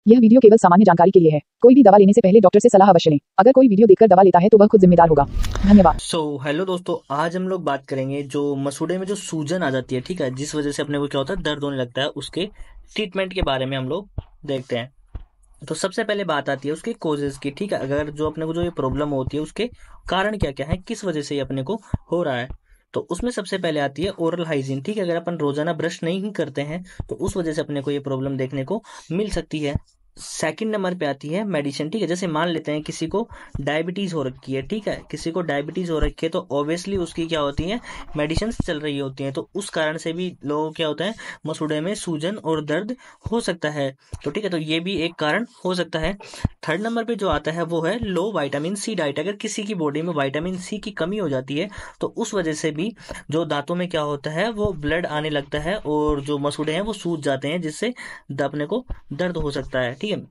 यह वीडियो केवल सामान्य जानकारी के लिए है। कोई भी दवा लेने से पहले डॉक्टर से सलाह अवश्य लें। अगर कोई वीडियो देखकर दवा लेता है तो वह खुद जिम्मेदार होगा। धन्यवाद। हेलो दोस्तों, आज हम लोग बात करेंगे जो मसूड़े में जो सूजन आ जाती है, ठीक है, जिस वजह से अपने को क्या होता है, दर्द होने लगता है, उसके ट्रीटमेंट के बारे में हम लोग देखते हैं। तो सबसे पहले बात आती है उसके कोजेस की, ठीक है। अगर जो अपने को जो ये प्रॉब्लम होती है उसके कारण क्या क्या है, किस वजह से ये अपने को हो रहा है, तो उसमें सबसे पहले आती है ओरल हाइजीन, ठीक है। अगर अपन रोजाना ब्रश नहीं करते हैं तो उस वजह से अपने को ये प्रॉब्लम देखने को मिल सकती है। सेकंड नंबर पे आती है मेडिसिन, ठीक है। जैसे मान लेते हैं किसी को डायबिटीज हो रखी है, ठीक है, किसी को डायबिटीज हो रखी है तो ऑब्वियसली उसकी क्या होती है, मेडिसिन चल रही होती है, तो उस कारण से भी लोगों को क्या होता है, मसूड़े में सूजन और दर्द हो सकता है। तो ठीक है, तो ये भी एक कारण हो सकता है। थर्ड नंबर पे जो आता है वो है लो विटामिन सी डाइट। अगर किसी की बॉडी में विटामिन सी की कमी हो जाती है तो उस वजह से भी जो दांतों में क्या होता है, वो ब्लड आने लगता है और जो मसूड़े हैं वो सूज जाते हैं, जिससे अपने को दर्द हो सकता है, ठीक है।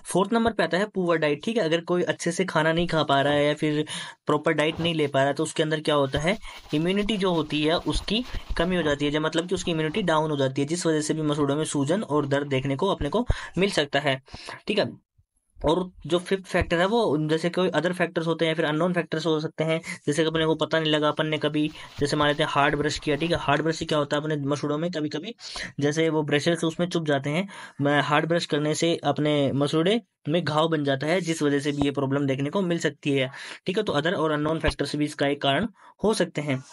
फोर्थ नंबर पे आता है पुअर डाइट, ठीक है। अगर कोई अच्छे से खाना नहीं खा पा रहा है या फिर प्रॉपर डाइट नहीं ले पा रहा है तो उसके अंदर क्या होता है, इम्यूनिटी जो होती है उसकी कमी हो जाती है, जो मतलब कि उसकी इम्यूनिटी डाउन हो जाती है, जिस वजह से भी मसूड़ों में सूजन और दर्द देखने को अपने को मिल सकता है, ठीक है। और जो फिफ्थ फैक्टर है वो, जैसे कोई अदर फैक्टर्स होते हैं या फिर अननोन फैक्टर्स हो सकते हैं, जैसे कि अपने को पता नहीं लगा, अपन ने कभी जैसे मान लेते हैं हार्ड ब्रश किया, ठीक है। हार्ड ब्रश से क्या होता है, अपने मसूड़ों में कभी कभी जैसे वो ब्रशेस उसमें चुभ जाते हैं, हार्ड ब्रश करने से अपने मसूड़े में घाव बन जाता है, जिस वजह से भी ये प्रॉब्लम देखने को मिल सकती है, ठीक है। तो अदर और अननोन फैक्टर्स भी इसका एक कारण हो सकते हैं।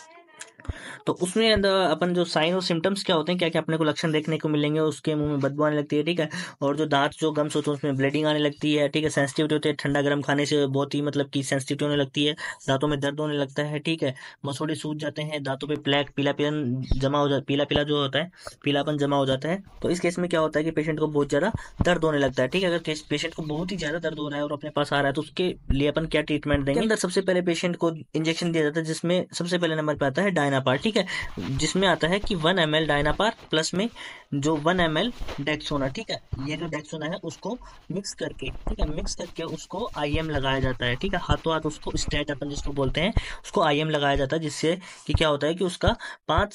तो उसमें अपन जो साइन और सिम्टम्स क्या होते हैं, क्या क्या अपने को लक्षण देखने को मिलेंगे, उसके मुंह में बदबू आने लगती है, ठीक है। और जो दांत जो गम्स होते हैं उसमें ब्लीडिंग आने लगती है, ठीक है। सेंसिटिविटी होती है, ठंडा गर्म खाने से बहुत ही मतलब कि सेंसिटिविटी होने लगती है, दांतों में दर्द होने लगता है, ठीक है। मसूड़े सूज जाते हैं, दांतों पे ब्लैक पीलापन जमा हो जाता, पीला पीला जो होता है, पीलापन जमा हो जाता है। तो इस केस में क्या होता है कि पेशेंट को बहुत ज्यादा दर्द होने लगता है, ठीक है। अगर पेशेंट को बहुत ही ज्यादा दर्द हो रहा है और अपने पास आ रहा है तो उसके लिए अपन क्या ट्रीटमेंट देंगे। अंदर सबसे पहले पेशेंट को इंजेक्शन दिया जाता है, जिसमें सबसे पहले नंबर पे आता है डायनापार, ठीक है, जिसमें आता है कि 1 ml डायनापार प्लस में जो 1 ml डेक्सोना, ठीक है। ये जो डेक्सोना है उसको मिक्स करके, ठीक है, मिक्स करके उसको आईएम लगाया जाता है, ठीक है। हाथों हाथ उसको स्टेट अपन जिसको बोलते हैं उसको आईएम लगाया जाता है, जिससे कि क्या होता है कि उसका 5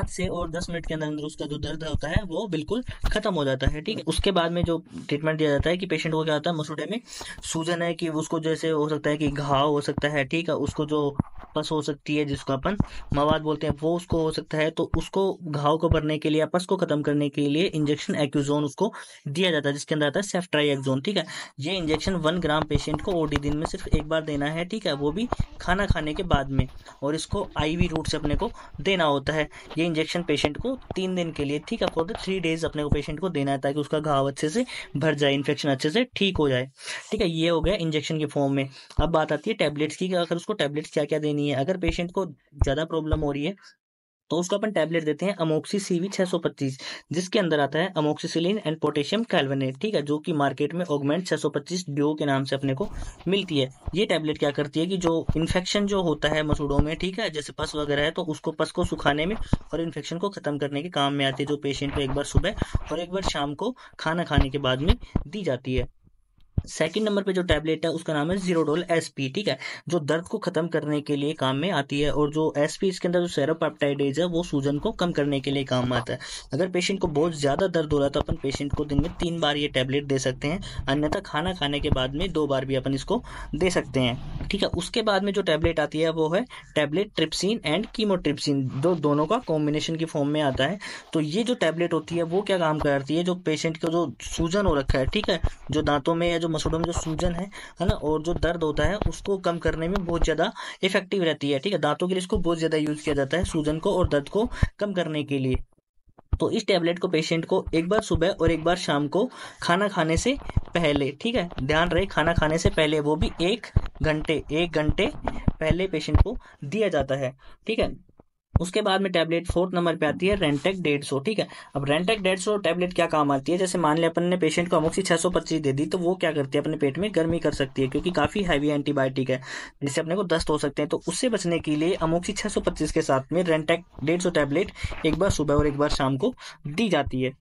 से और 10 मिनट के अंदर अंदर उसका जो दर्द होता है वो बिल्कुल खत्म हो जाता है, ठीक है। उसके बाद में जो ट्रीटमेंट दिया जाता है कि पेशेंट को क्या होता है, मसूड़े में सूजन है कि उसको जैसे हो सकता है कि घाव हो सकता है, ठीक है, उसको जो पस हो सकती है जिसको अपन मवाद बोलते हैं वो उसको हो सकता है, तो उसको घाव को भरने के लिए, पस को खत्म करने के लिए इंजेक्शन एक्यूजोन उसको दिया जाता है, जिसके अंदर आता है सेफ्ट्राइएक्सोन, ठीक है। ये इंजेक्शन 1 ग्राम पेशेंट को ओडी दिन में सिर्फ एक बार देना है, ठीक है, वो भी खाना खाने के बाद में, और इसको आईवी रूट से अपने को देना होता है। ये इंजेक्शन पेशेंट को 3 दिन के लिए, ठीक है, फॉर द 3 days अपने को पेशेंट को देना है, ताकि उसका घाव अच्छे से भर जाए, इन्फेक्शन अच्छे से ठीक हो जाए, ठीक है। ये हो गया इंजेक्शन के फॉर्म में। अब बात आती है टैबलेट्स की, कि अगर उसको टैबलेट्स क्या क्या देनी है। अगर पेशेंट को ज्यादा प्रॉब्लम हो रही है तो उसको अपन टैबलेट देते हैं अमोक्सी सीवी 625, जिसके अंदर आता है अमोक्सिसिलिन एंड पोटेशियम कैल्वनेट, ठीक है, जो कि मार्केट में ऑगमेंट 625 ड्यू के नाम से अपने को मिलती है। ये टैबलेट क्या करती है कि जो इन्फेक्शन जो होता है मसूड़ों में, ठीक है, जैसे पस वगैरह है, तो उसको पस को सुखाने में और इन्फेक्शन को खत्म करने के काम में आती है, जो पेशेंट को एक बार सुबह और एक बार शाम को खाना खाने के बाद में दी जाती है। सेकंड नंबर पे जो टैबलेट है उसका नाम है जीरोडोल एसपी, ठीक है, जो दर्द को खत्म करने के लिए काम में आती है, और जो एसपी इसके अंदर जो सेरोपेप्टाइडेज है वो सूजन को कम करने के लिए काम में आता है। अगर पेशेंट को बहुत ज्यादा दर्द हो रहा है तो अपन पेशेंट को दिन में 3 बार ये टैबलेट दे सकते हैं, अन्यथा खाना खाने के बाद में 2 बार भी अपन इसको दे सकते हैं, ठीक है। उसके बाद में जो टैबलेट आती है वो है टैबलेट ट्रिप्सिन एंड कीमोट्रिप्सिन, जो दोनों का कॉम्बिनेशन की फॉर्म में आता है। तो ये जो टैबलेट होती है वो क्या काम करती है, जो पेशेंट को जो सूजन हो रखा है, ठीक है, जो दांतों में या जो मसूड़ों में जो सूजन है ना, और जो दर्द होता है उसको कम करने में बहुत ज्यादा इफेक्टिव रहती है, ठीक है। दांतों के लिए इसको बहुत ज्यादा यूज किया जाता है, सूजन को और दर्द को कम करने के लिए। तो इस टैबलेट को पेशेंट को एक बार सुबह और एक बार शाम को खाना खाने से पहले, ठीक है, ध्यान रहे, खाना खाने से पहले, वो भी 1 घंटे पहले पेशेंट को दिया जाता है, ठीक है। उसके बाद में टैबलेट फोर्थ नंबर पे आती है रेंटेक 150, ठीक है। अब रेंटेक 150 टैबलेट क्या काम आती है, जैसे मान लिया अपन ने पेशेंट को अमोक्सी 625 दे दी, तो वो क्या करती है, अपने पेट में गर्मी कर सकती है, क्योंकि काफी हैवी एंटीबायोटिक है, जिससे अपने को दस्त हो सकते हैं। तो उससे बचने के लिए अमोक्सी 625 के साथ में रेंटेक 150 टैबलेट एक बार सुबह और एक बार शाम को दी जाती है।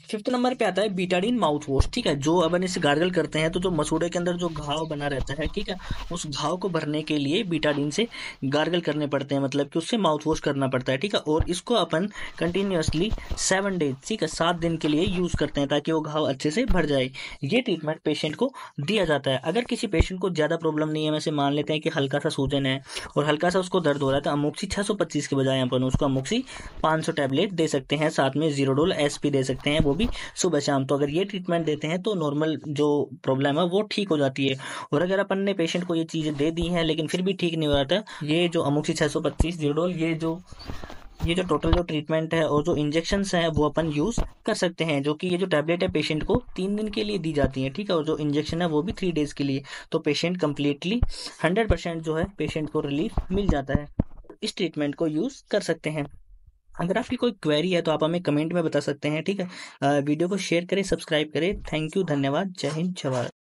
5th नंबर पे आता है बीटाडीन माउथ वॉश, ठीक है। जो अपन इसे गार्गल करते हैं तो जो मसूड़े के अंदर जो घाव बना रहता है, ठीक है, उस घाव को भरने के लिए बीटाडीन से गार्गल करने पड़ते हैं, मतलब कि उससे माउथ वॉश करना पड़ता है, ठीक है। और इसको अपन कंटिन्यूअसली 7 डेज, ठीक है, 7 दिन के लिए यूज करते हैं ताकि वो घाव अच्छे से भर जाए। ये ट्रीटमेंट पेशेंट को दिया जाता है। अगर किसी पेशेंट को ज्यादा प्रॉब्लम नहीं है, वैसे मान लेते हैं कि हल्का सा सूजन है और हल्का सा उसको दर्द हो रहा है, तो अमोक्सी 625 के बजाय अपन उसको अमोक्सी 500 टैबलेट दे सकते हैं, साथ में जीरोडोल एसपी दे सकते हैं, वो भी सुबह शाम। तो अगर ये ट्रीटमेंट देते हैं तो नॉर्मल जो प्रॉब्लम है वो ठीक हो जाती है। और अगर अपन ने पेशेंट को ये चीजें दे दी हैं लेकिन फिर भी ठीक नहीं हो रहा था, ये जो अमोक्सी 625 जीरोडोल, ये जो टोटल जो ट्रीटमेंट है और जो इंजेक्शंस हैं वो अपन यूज कर सकते हैं, जो कि ये जो टैबलेट है पेशेंट को 3 दिन के लिए दी जाती है, ठीक है। और जो इंजेक्शन है वो भी 3 डेज के लिए। तो पेशेंट कंप्लीटली 100% जो है पेशेंट को रिलीफ मिल जाता है। इस ट्रीटमेंट को यूज कर सकते हैं। अगर आपकी कोई क्वेरी है तो आप हमें कमेंट में बता सकते हैं, ठीक है। वीडियो को शेयर करें, सब्सक्राइब करें। थैंक यू, धन्यवाद, जय हिंद, जय भारत।